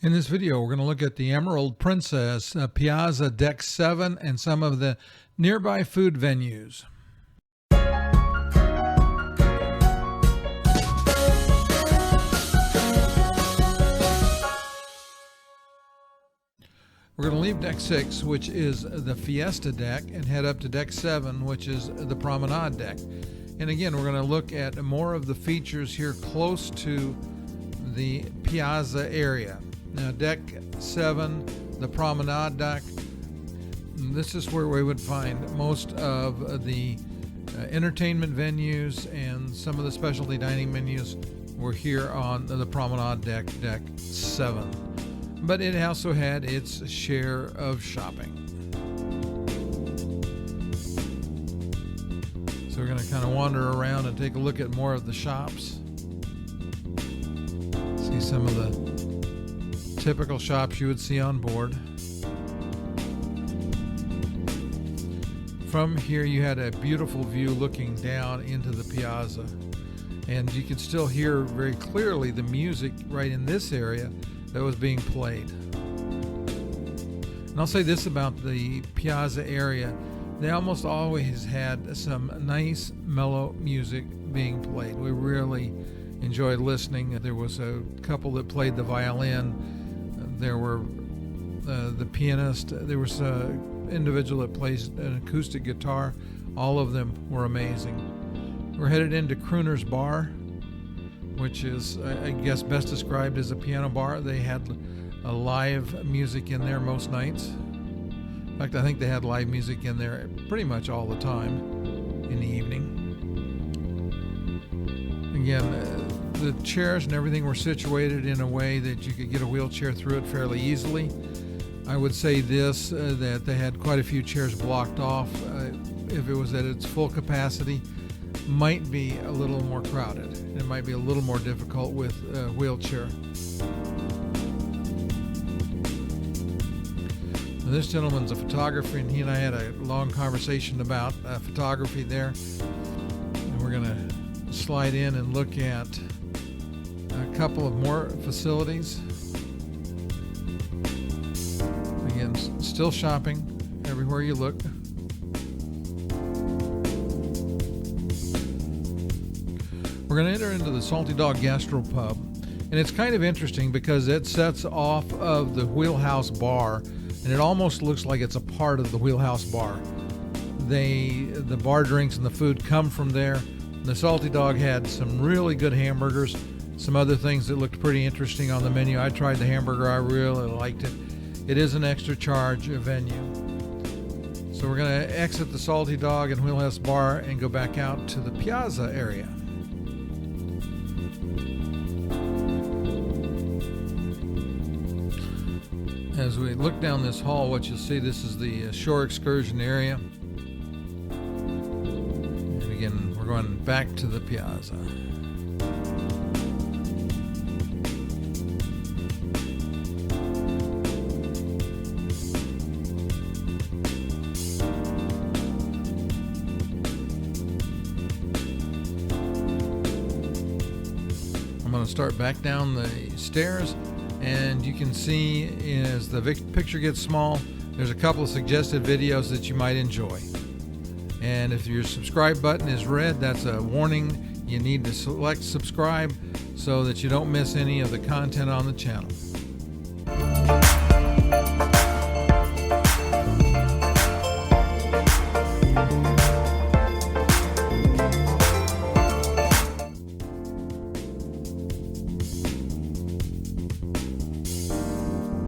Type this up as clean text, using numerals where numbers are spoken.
In this video, we're going to look at the Emerald Princess, Piazza Deck 7, and some of the nearby food venues. We're going to leave Deck 6, which is the Fiesta deck, and head up to Deck 7, which is the Promenade deck. And again, we're going to look at more of the features here close to the Piazza area. Now, Deck 7, the Promenade deck, this is where we would find most of the entertainment venues, and some of the specialty dining menus were here on the Promenade deck, Deck 7. But it also had its share of shopping. So we're going to kind of wander around and take a look at more of the shops. See some of the typical shops you would see on board. From here you had a beautiful view looking down into the Piazza, and you can still hear very clearly the music right in this area that was being played. And I'll say this about the Piazza area: they almost always had some nice mellow music being played. We really enjoyed listening. There was a couple that played the violin. There were the pianist. There was an individual that plays an acoustic guitar. All of them were amazing. We're headed into Crooners Bar, which is, I guess, best described as a piano bar. They had a live music in there most nights. In fact, I think they had live music in there pretty much all the time in the evening. Again, the chairs and everything were situated in a way that you could get a wheelchair through it fairly easily. I would say this, that they had quite a few chairs blocked off. If it was at its full capacity, might be a little more crowded. It might be a little more difficult with a wheelchair. Now, this gentleman's a photographer, and he and I had a long conversation about photography there. And we're going to slide in and look at a couple of more facilities. Again, still shopping everywhere you look. We're going to enter into the Dog Gastropub, and it's kind of interesting because it sets off of the Wheelhouse Bar, and it almost looks like it's a part of the Wheelhouse Bar. The bar drinks and the food come from there. The Salty Dog had some really good hamburgers, some other things that looked pretty interesting on the menu. I tried the hamburger. I really liked it. It is an extra charge venue. So we're going to exit the Salty Dog and Wheelhouse Bar and go back out to the Piazza area. As we look down this hall, what you'll see, this is the shore excursion area. And again, we're going back to the Piazza. I'm going to start back down the stairs. And you can see as the picture gets small, there's a couple of suggested videos that you might enjoy. And if your subscribe button is red, that's a warning. You need to select subscribe so that you don't miss any of the content on the channel.